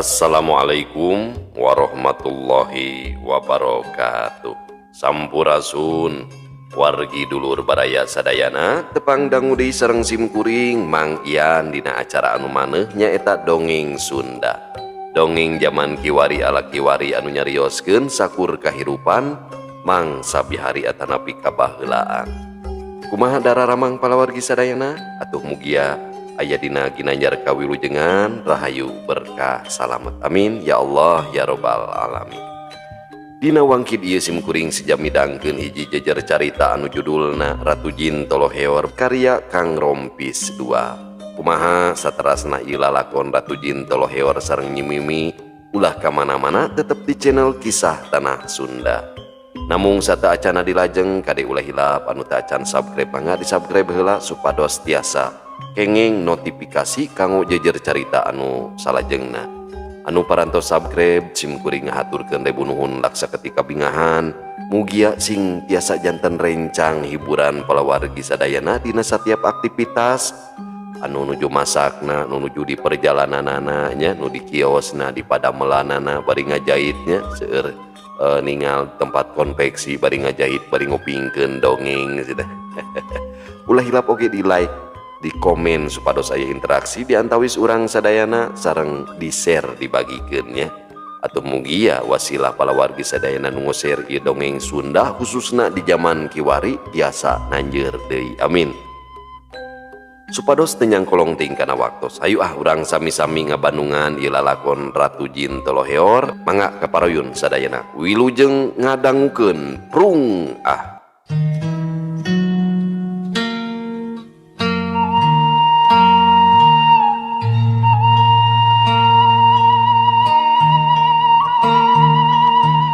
Assalamualaikum warahmatullahi wabarakatuh. Sampurasun wargi dulur baraya sadayana tepang dangudi sareng simkuring Mang Ian dina acara anu maneh nyaeta dongeng Sunda. Dongeng zaman kiwari ala kiwari anu nyarioskeun sakur kahirupan mangsa bihari atanapi kabaheulaan. Kumaha dararamang palawargi sadayana atuh mugia aya dina ginanjar kawilujengan rahayu berkah salamet amin ya Allah ya robbal alamin. Dina wangkid ieu simkuring sejam midangkeun hiji jejer carita anu judulna Ratu Jin Toloheor karya Kang Rompis 2. Kumaha saterasna ieu lalakon Ratu Jin Toloheor sareng Nyi Mimi ulah ka mana-mana tetep di channel Kisah Tanah Sunda. Namung sata acana dilajeng kade ulah hilap anu teu acan subscribe mangga di subscribe heula supados tiasa kenging notifikasi kanggo jejer carita anu salajengna. Anu parantos subscribe simkuring ngahaturkeun debu nuhun laksa ketika bingahan mugia sing tiasa janten rencang hiburan palawargi sadayana dina setiap aktivitas anu nuju masakna, anu nuju di perjalananana nya, nu di kiosna, di padamelanana bari ngajahitnya seueur ningal tempat konveksi bari ngajahit bari ngopingkeun dongeng cenah. Ulah hilap oge di like di komen supados aya interaksi di antawis urang sadayana sareng di share dibagikeun nya atuh mugia wasilah palawargi sadayana nu share ieu dongeng Sunda khususna di zaman kiwari biasa nanjeur deui amin. Supados teu nyangkolong ting kana waktos hayu urang sami-sami ngabandungan ieu lalakon Ratu Jin Toloheor mangga kaparoyun sadayana wilujeng ngadangukeun prung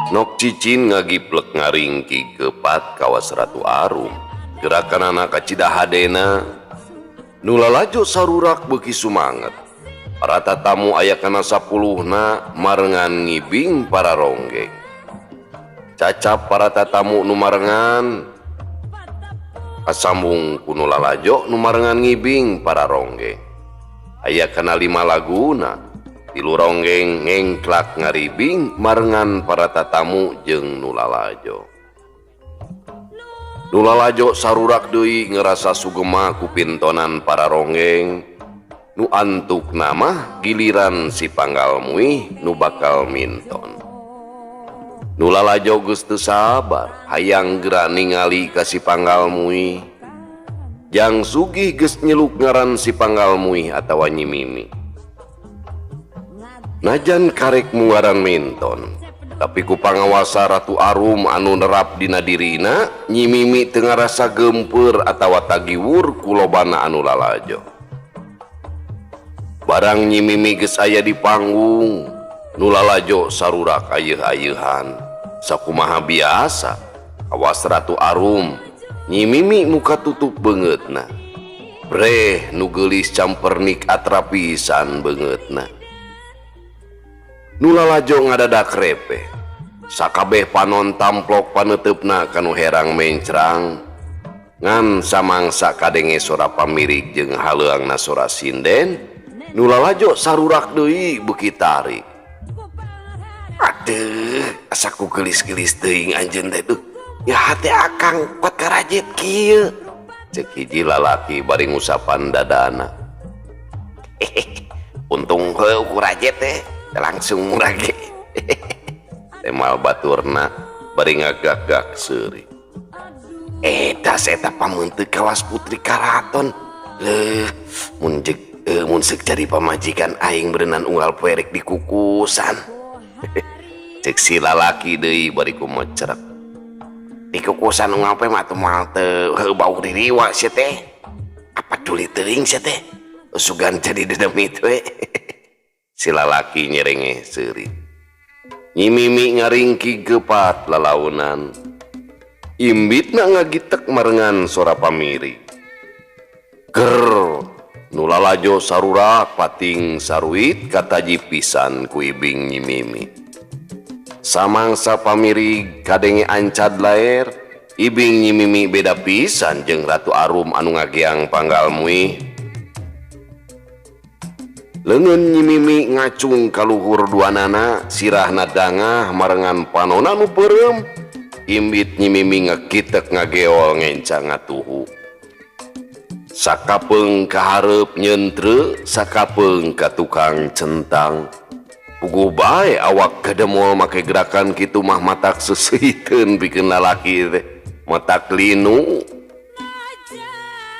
Nok cicin ngagiplek ngaringki kepat kawas Ratu Arum gerakan anak kacidahadena nu lalajo sarurak beuki sumanget para tatamu aya kana 10na marengan ngibing para ronggeng cacap para tatamu nu marengan kasambung ku nu lalajo nu marengan ngibing para ronggeng aya kana 5 laguna tilu ronggeng ngengklak ngaribing marengan para tatamu jeung nu lalajo. Nu lalajo sarurak deui ngerasa sugema ku pintonan para ronggeng nu antuk namah giliran si panggal muih nu bakal minton. Nu lalajo geus teu sabar hayang geura ningali ka si panggal muih jang sugih geus nyeluk ngaran si panggal muih atawa Nyi Mimi. Najan karek mungaran minton tapi ku pangawasa Ratu Arum anu nerap dina dirina Nyi Mimi teu ngarasa gempeur atawa tagiwur ku lobana anu lalajo. Barang Nyi Mimi geus aya di panggung nu lalajo sarurak ayeuh-ayeuhan sakumaha biasa awas Ratu Arum Nyi Mimi muka tutup beungeutna breh nu geulis campernik atrapisan beungeutna. Nu lalajo ngadadak repeh sakabeh panon tamplok paneteupna kanu herang mencrang ngan samangsa kadenge sora pamirig jeung haleuangna sora sinden nu lalajo sarurak deui beuki tarik. Aduh asa ku geulis-geulis teuing anjeun teh tuh ya hate akang kuat karajit kieu ceuk hiji lalaki bari ngusapan dadana. Untung heuh ku rajit teh langsung murage temal baturna bari ngagak-gak seuri eta pamunteuk kawas putri karaton leuh mun ceuk cari pamajikan aing berenang unggal perek di kukusan. Ceuk si lalaki deui bari kumecrek di kukusan unggal pe mah teu moal teu bau ririwa sia teh apa tuluy teuing sia teh sugan jadi dedemit we. Si lalaki nyerenge seuri. Nyi Mimi ngaringki gepat lalaunan imbitna ngagitek marengan sora pamiri ger nu lalajo sarurak pating saruit kataji pisan ku ibing Nyi Mimi. Samangsa pamiri kadenge ancad laer ibing Nyi Mimi beda pisan jeung Ratu Arum anu ngageang panggal muih Leungeun Nyi Mimi ngacung ka luhur duanana, sirahna dangah marengan panonna nu peureum. Imbit Nyi Mimi ngakitek ngageol ngenca ngatuhu. Sakapeung ka hareup nyentreu, sakapeung ka tukang centang. Puguh bae awak kademol make gerakan kitu mah matak seuseuyteun pikeun lalaki teh. Matak linu.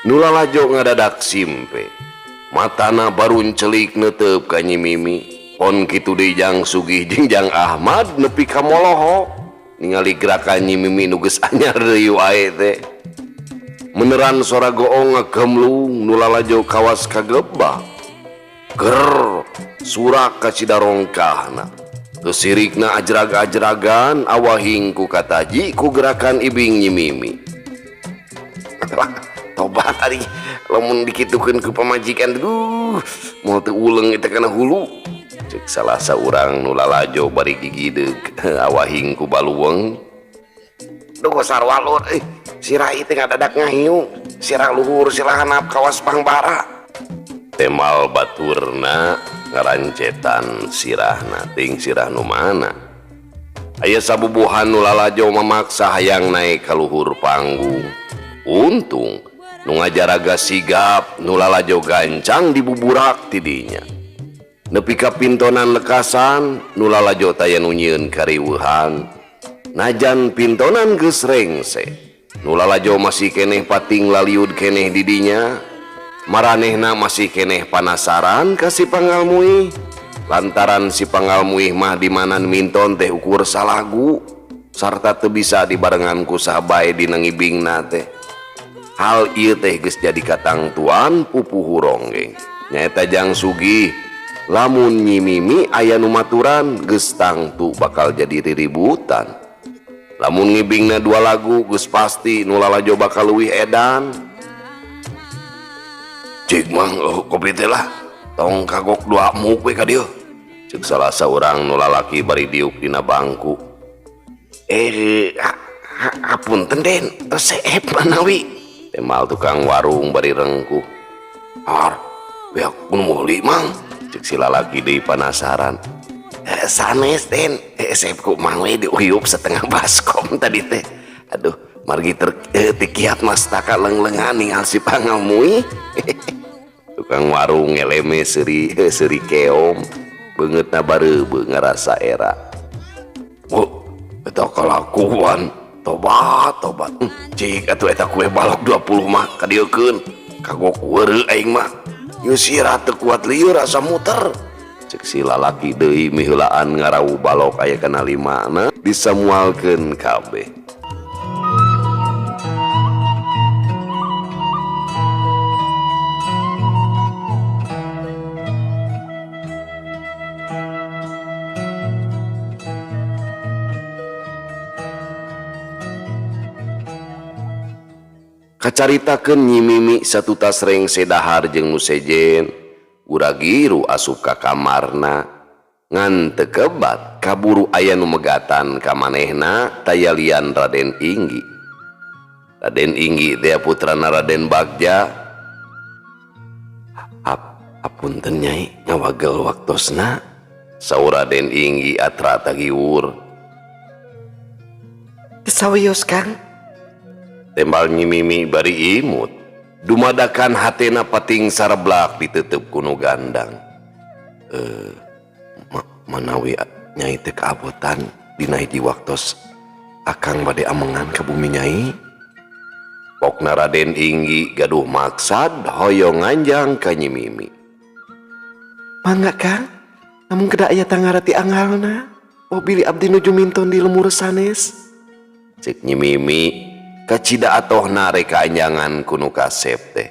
Nu lalajo ngadadak simpe. Matana barun celik neuteup ka Nyi Mimi. Pon kitu deui Jang Sugih jeung Jang Ahmad nepi ka moloho ningali gerakan Nyi Mimi nu geus anyar deui wae teh. Meneran suara goong ngakemlung nu lalajo kawas kagebah. Ger surak ka cidarongkahna. Teu sirikna ajrag-ajragan awahing ku kataji ku gerakan ibing Nyi Mimi. Tobat ari lamun dikitukeun ku pamajikan moal teu uleng eta kana hulu. Ceuk salah saurang nu lalajo bari gigideug awahing ku baluweng. Duh sarwalur sirah teh ngadadak ngahiu, sirah luhur sirah hanap kawas pangbara. Temal baturna ngarancetan sirahna ting sirah nu mana. Aya sabubuhan nu lalajo mamaksa hayang naik ka luhur panggung. Untung nu ngajaraga sigap nu lalajo gancang dibuburak ti dinya. Nepi ka pintonan lekasan nu lalajo taya nu nyieun kariweuhan. Najan pintonan geus rengse, nu lalajo masih keneh pating laliud keneh di dinya. Maranehna masih keneh panasaran ka si pangalmuih. Lantaran si pangalmuih mah dimanan minton teh ukur salagu sarta teu bisa dibarengan ku sabae dina ngibingna teh. Hal ieu teh geus jadi katangtuan pupuhu ronggeng. Nyaeta Jang Sugih, lamun Nyi Mimi aya nu maturan geus tangtu bakal jadi riributan. Lamun ngibingna dua lagu geus pasti nu lalajo bakal leuwih edan. Cik mang kopi teh lah tong kagok dua muk we ka dieu. Ceuk salah saurang nu lalaki bari diuk dina bangku. Hapunten Den, seep manawi. Temal tukang warung bari rengkuh. Beak mun meuli mang. Ceuk si lalaki deui panasaran. Sanes Den, seepku mang we diuyup setengah baskom tadi teh. Aduh, margi tikiat mas taka leng-lengan ningal si pangalmuih. Tukang warung ngeleme seuri keom beungeutna bareubeu ngarasa era. Eta kalakuan tobat cik atuh eta kue balok 20 mah kadiekeun kagok weureu aing mah yusira teu kuat lieur asa muter. Ceuk si lalaki deui miheulaan ngarawu balok aya kana 5na disamualkeun kabeh. Kacaritakeun Nyi Mimi satu tas rengse dahar jeung nu sejen. Uragiru asup ka kamarna ngan teu kebat kaburu aya nu megatan ka manehna taya lian Raden Inggi. Raden Inggi teh putrana Raden Bagja. Apunten Nyai ngawagel waktosna, saur Raden Inggi atra tagiwur. Sawios Kang. Tembal Nyi Mimi bari imut. Dumadakan hatena pating sareblak diteuteup ku nu gandang. Manawi Nyai teu kaabotan dina hiji waktos akang bade amengan ka bumi Nyai. Pokna Raden Inggi gaduh maksad hoyong nganjang ka Nyi Mimi. Mangga Kang, namun kedah aya tangarati angalna. Bili abdi nuju minton di lemur sanes. Cek Nyi Mimi kacida atohna rek anjangan kuno kasep teh.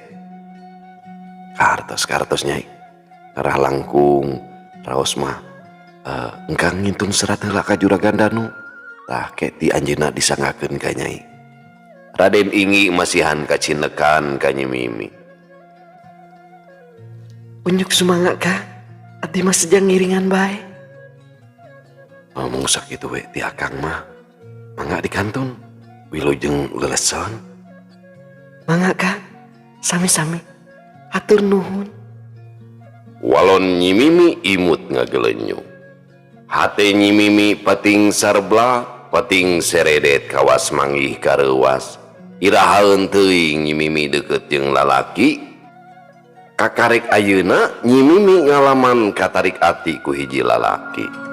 Kartos Nyai. Arah langkung raos mah engkang ngintun serat heula ka Juragan Danu. Tah keti anjeunna disangakeun ka Nyai. Raden Inggi masihan kacinekan ka Nyi Mimi. Unjuk sumangga Kang, abdi mah sejang ngiringan bae. Ngomong sakitu we ti akang mah. Mangga di kantun. Wilujeng leleson. Mangga Kang, sami-sami. Hatur nuhun. Walon Nyi Mimi imut ngagelenyu. Hate Nyi Mimi peting sarbla, peting seredet kawas manggih kareuwas. Irahaeun teuing Nyi Mimi deukeut jeung lalaki. Kakarek ayeuna Nyi Mimi ngalaman katarik ati ku hiji lalaki.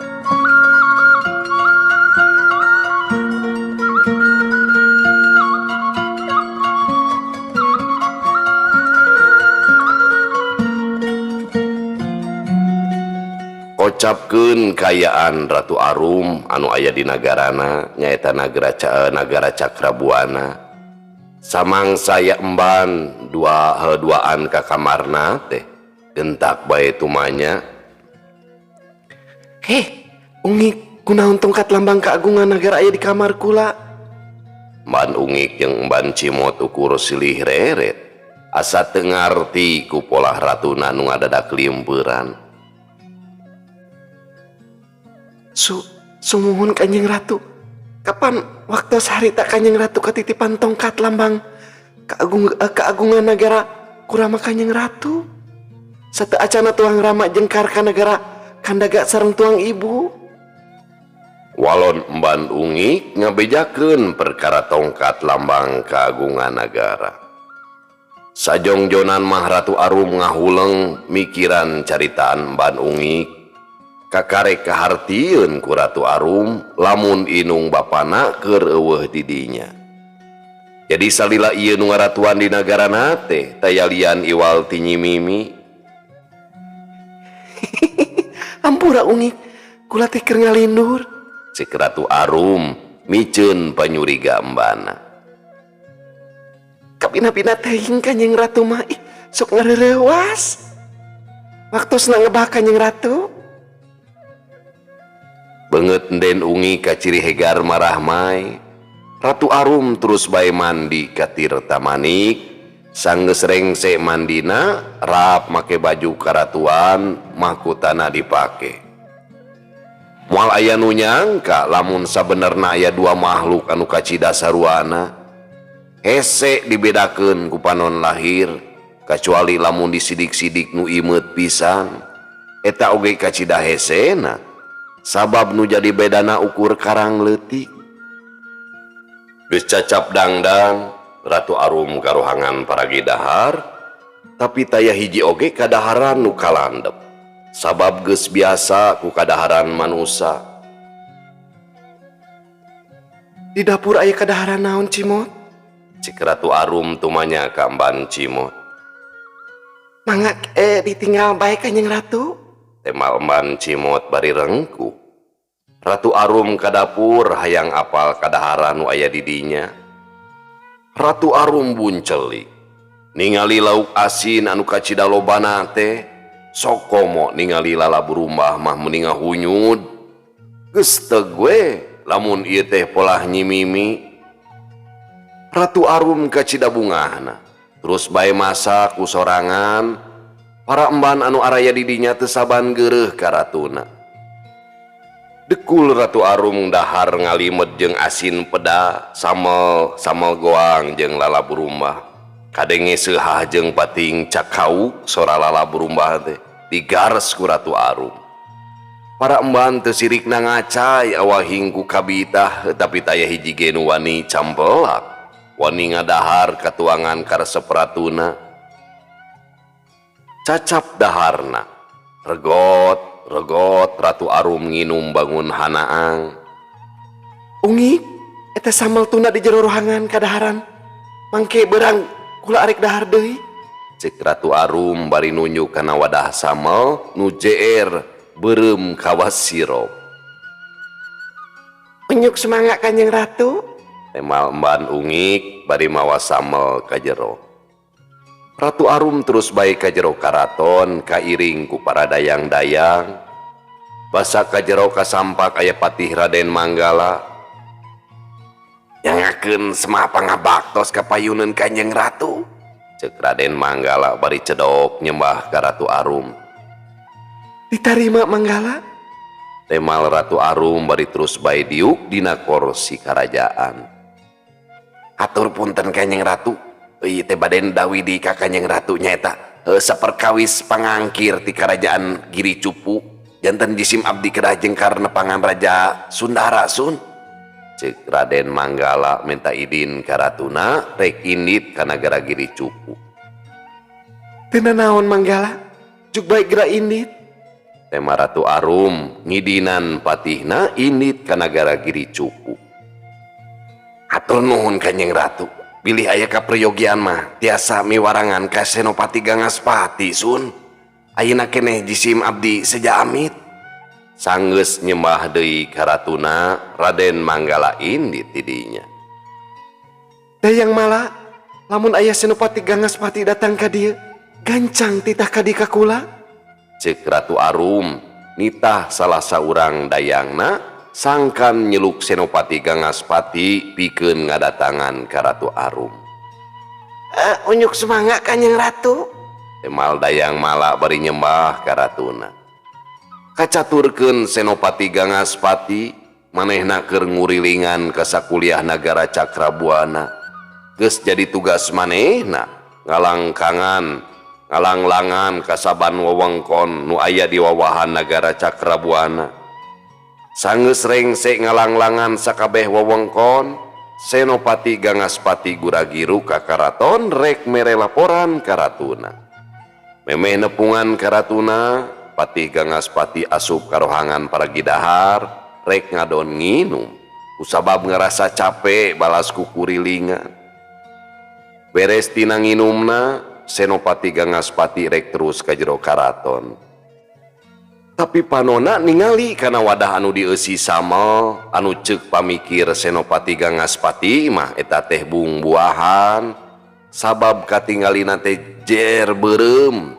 Kocapkeun kayaan Ratu Arum anu aya di nagarana nyaeta nagara Cakrabuana. Samangsa ya emban duaan ka kamarna teh gentak bae tumanya. Ungik kunaon tongkat lambang keagungan nagara aya di kamar kula. Mban Ungik jeung Mban Cimot ukur silih reret asa teu ngarti ku polah ratuna nu ngadadak limpeuran. Sumuhun Kanjeng Ratu, kapan waktu harita Kanjeng Ratu ketitipan tongkat lambang keagungan negara kurama Kanjeng Ratu? Satu acana tuang rama jengkar ka negara kandaga sareng tuang ibu. Walon Mban Ungik ngabejakeun perkara tongkat lambang keagungan negara. Sajongjonan mah Ratu Arum ngahuleng mikiran caritaan Mban Ungik. Kakarek kahartieun ku Ratu Arum lamun inung bapana keur eueuh di dinya. Jadi salila ieu nu ngaratuan di nagarana teh tayalian iwal ti Nyi Mimi. Ampura Ungik, kula teh keur ngalindur, cek Ratu Arum miceun panyuriga embana. Kapina-pina teuing Kanjeng Ratu mah sok ngareurewas. Waktosna ngebah Kanjeng Ratu. Banget den Ungik ka ciri hegar marah mai. Ratu Arum terus bae mandi ka Tirta Manik. Sanggeus rengse mandina rap make baju karatuan mahkotana dipake. Moal aya nu nyangka lamun sabenerna aya dua makhluk anu kacida saruana. Hese dibedakeun ku panon lahir kecuali lamun disidik-sidik nu imeut pisan. Eta oge kacida hesena. Sabab nu jadi bedana ukur karang leutik. Geus cacap dangdang Ratu Arum karohangan paragi dahar, tapi taya hiji oge kadaharan nu kalandep. Sabab geus biasa ku kadaharan manusa. Di dapur aya kadaharan naon Cimot? Cik Ratu Arum tumanya ka Mban Cimot. Mangga ditinggal bae Kanjeng Ratu. Temal Mban Cimot bari rengku. Ratu Arum ka dapur hayang apal kadaharan nu aya di dinya. Ratu Arum buncelik ningali lauk asin anu kacida lobana teh sok komo ningali lalabu rumbah mah mending ngahunyud. Geus teu gue lamun ieu teh polah Nyi Mimi. Ratu Arum kacida bungahna terus bae masak ku sorangan. Para emban anu araya di dinya teu saban geureuh ka ratuna. Dekul Ratu Arum dahar ngalimet jeung asin peda samel goang jeung lalabu rumbah. Kadenge seunghah jeung pating cakauk sora lalabu rumbah teh digares ku Ratu Arum. Para emban teu sirikna ngacai awahing ku kabitah tapi taya hiji ge nu wani campelak. Wani ngadahar ka tuangan karesep ratuna. Cacap daharna regot Ratu Arum nginum bangun hanaang. Ungik eta samel tuna di jero rohangan kadaharan mangke beurang kula arek dahar deui, cek Ratu Arum bari nunjuk kana wadah samel nu jeer beureum kawas sirop. Unjuk semangat Kanjeng Ratu, temal Mban Ungik bari mawa samel ka jero. Ratu Arum terus bae ka jero karaton kairing ku para dayang-dayang. Basa ka jero kasampak aya Patih Raden Manggala. Nyangakeun semah pangabaktos ka payuneun Kanjeng Ratu, ceuk Raden Manggala bari cedok nyembah ka Ratu Arum. Ditarima Manggala, temal Ratu Arum bari terus bae diuk dina kursi karajaan. Atur punten Kanjeng Ratu, ieu teh bade ndawidi ka Kanjeng Ratu nyaeta saperkawis pangangkir ti kerajaan Giri Cupu janten jisim abdi kedah jengkar nepangan Raja Sundara Sun. Cek Raden Manggala minta idin ka ratuna rek indit ka nagara Giri Cupu. Teu naon Manggala, juk baik geura indit. Tema Ratu Arum ngidinan patihna indit ka nagara Giri Cupu. Atur nuhun Kanjeng Ratu. Pilih aya kapriyogian mah tiasa miwarangan ka Senopati Gangaspati Sun. Ayeuna keneh jisim abdi sejaamit. Sanggeus nyembah deui ka ratuna Raden Manggala indit tidinya. Dayang Mala, lamun aya Senopati Gangaspati datang ka dieu, gancang titah ka di ka kula. Cek Ratu Arum nitah salah saurang dayangna sangkan nyeluk Senopati Gangaspati pikeun ngadatangan ka Ratu Arum. Unyuk semangga Kanjeng Ratu. Temal dayang Mala bari nyembah ka ratuna. Kacaturkeun Senopati Gangaspati manehna keur ngurilingan ka sakuliah nagara Cakrabuana. Geus jadi tugas manehna ngalanglangan ka saban wewengkon nu aya di wawahan nagara Cakrabuana. Sanggeus rengse ngalanglangan sakabeh wewengkon, Senopati Gangaspati Guragiru ka karaton rek mere laporan ka ratuna. Memeh nepungan ka ratuna, Patih Gangaspati asup karohangan para gidahar rek ngadon nginum, kusabab ngerasa capek balas kukurilingan. Beres tina nginumna, Senopati Gangaspati rek terus ka jero karaton. Tapi panona ningali kana wadah anu dieusi sama anu ceuk pamikir Senopati Gangaspati mah eta teh buah-buahan sabab katinggalina teh jer beureum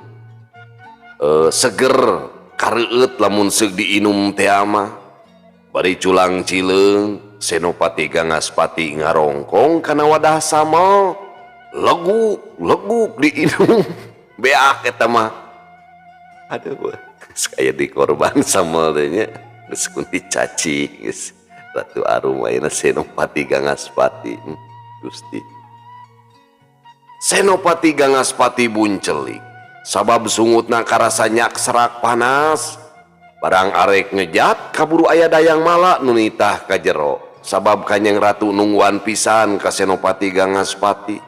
seger kareueut lamun seug diinum teh mah. Bari culang cileung Senopati Gangaspati ngarongkong kana wadah sama leguk diinum beak eta mah. Aduh kaya dikorban samalnya geus kunti caci geus Ratu Arum ayeuna Senopati Gangaspati Gusti. Senopati Gangaspati buncelik sabab sungutna karasa nyak serak panas. Barang arek ngejat kaburu aya dayang Mala nu nitah ka jero sabab Kanjeng Ratu nungguan pisan ka Senopati Gangaspati.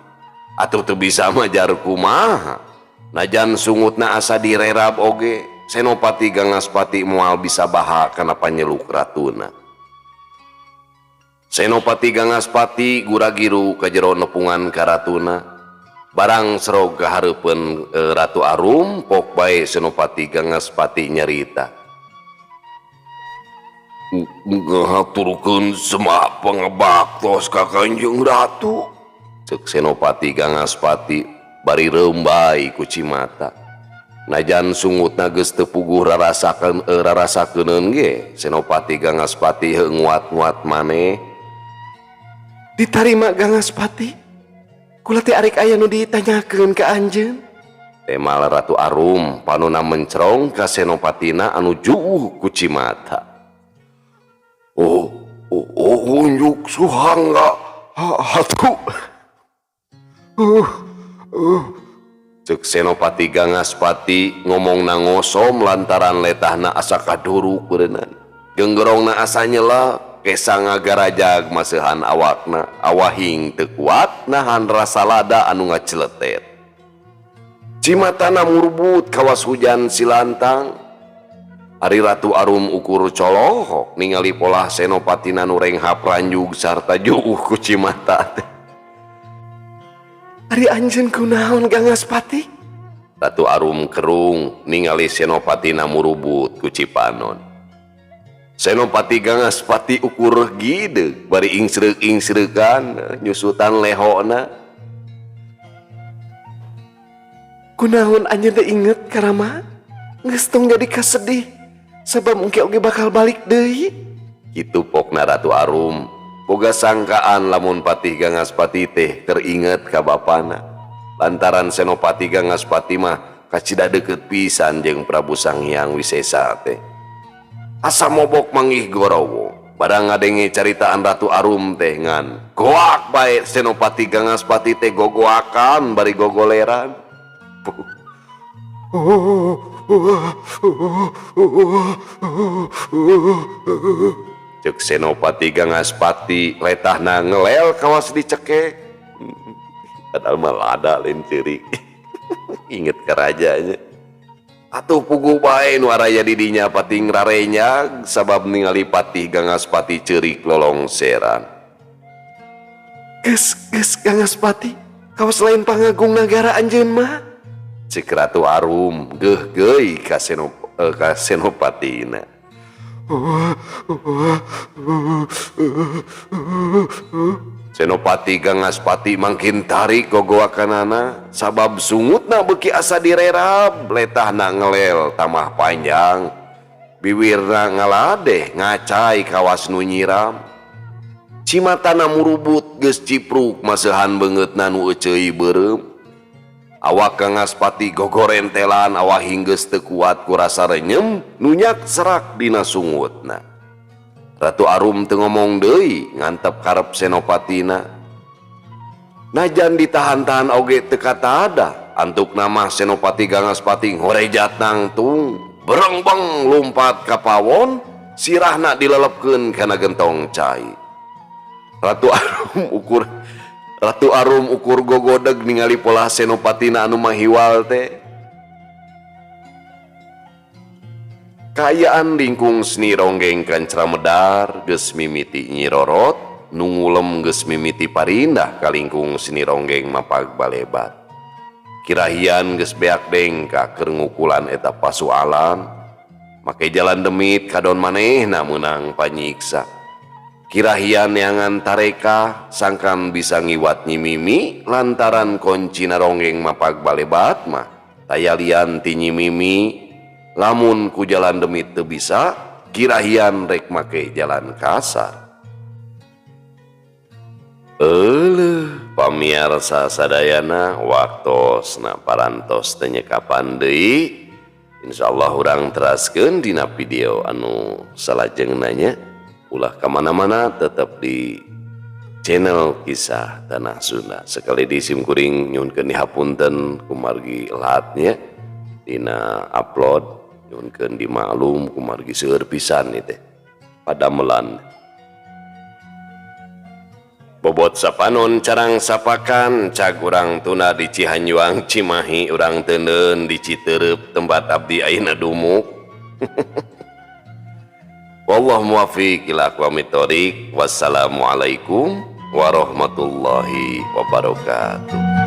Atuh teu bisa majar kumaha najan sungutna asa direrab oge. Senopati Gangaspati moal bisa baha kana panyeluk ratuna. Senopati Gangaspati Guragiru ka jero nepungan ka ratuna. Barang serog kahareupeun Ratu Arum pok bae Senopati Gangaspati nyarita. Ngahaturkeun semak pangebaktos ka Kanjeng Ratu. Ceuk Senopati Gangaspati bari reumbai ku cimata. Najan sungutna geus teu puguh rarasakeun ge Senopati Gangaspati nguat-nguat maneh. Ditarima Gangaspati, kula teh arek aya nu ditanyakeun ka anjeun. Temal Ratu Arum panonna mencrong ka Senopatina anu juuh ku cimata. Unjuk suhangga hatu. Cek Senopati Gangaspati ngomong na ngosom lantaran letahna asa kaduru berenang. Genggerongna asa nyela kesa ngagarajag maseuhan awakna. Awahing teu kuat nahan rasa lada anu ngaceletet. Cimatana murbut kawas hujan silantang. Ari Ratu Arum ukur colohok ningali polah Senopatina nu renghap ranjug sarta juuh ku cimata teh. Ari anjeun kunaon Gangaspati? Ratu Arum kerung ningali Senopatina murubut ku Cipanon. Senopati Gangaspati ukur gideug bari ingsreuk-ingsreukan nyusutan lehona. Kunaon anjeun teh inget ka Rama? Geus tong jadi kasedih sabab engke oge bakal balik deui. Kitu pokna Ratu Arum. Boga sangkaan lamun Patih Gangaspati teh teringet ka bapana. Lantaran Senopati Gangaspati mah kacida deukeut pisan jeung Prabu Sanghyang Wisesa teh. Asa mobok manggih gorowo. Barang ngadenge caritaan Ratu Arum teh ngan goak bae Senopati Gangaspati teh gogoakan bari gogoleran. Cek Senopati Gangaspati letahna ngelel kawas dicekek. Padahal malah ada lain ciri. Inget kerajanya. Atuh pugu bae nu araya didinya pating rarenya sabab ningali Patih Gangaspati ceurik lolongseran. Geus Gangaspati, kawas lain pangagung nagara anjeun mah. Cek Ratu Arum geuh geui ka Senopatina. Senopati Gangaspati makin tarik gogoakanana sabab sungutna beuki asa direrab, letahna ngelel tamah panjang, bibirna ngaladeh ngacai kawas nu nyiram. Cimatana murubut geus cipruk maseuhan beungeutna nu euceuy beureum. Awak Gangaspati gogorentelan awah hinggeus teu kuat ku rasa renyem nu nyak serak dina sungutna. Ratu Arum teu ngomong deui ngantep karep Senopatina. Najan ditahan-tahan oge teu katada, antuk nama Senopati Gangaspati ngorejat nangtung, berengbeng lumpat ka pawon, sirahna dilelepkeun kana gentong cai. Ratu Arum ukur gogodeg ningali pola Senopatina anu mahiwal teh. Kaayaan lingkung seni ronggeng kancra medar geus mimiti Nyi Rorot, nu ngulem geus mimiti parindah ka lingkung seni ronggeng mapag balebat. Kirahian geus beak dengka keur ngukulan eta pasualan, make jalan demit kadon manehna meunang panyiksa. Kirahian neangan tareka sangkan bisa ngiwat Nyi Mimi lantaran koncina ronggeng mapag balebat mah taya lian ti Nyi Mimi. Lamun ku jalan demit teu bisa, kirahian rek make jalan kasar. Pamirsa sadayana waktosna parantos teu nyekapan deui. Insyaallah urang teraskeun dina video anu salajengnna nya. Ulah kamana-mana tetap di channel Kisah Tanah Sunda. Sekali di simkuring nyunkeun hapunten kumargi latnya dina upload. Nyunkeun dimaklum kumargi seueur pisan ieu teh padamelan. Bobot sapanon carang sapakan cag urang tuna di Cihanyuang Cimahi, urang teuneun di Citeureub tempat abdi ayeuna dumuk. Wallahu muwaffiq ila aqwamit thoriq. Wassalamualaikum warahmatullahi wabarakatuh.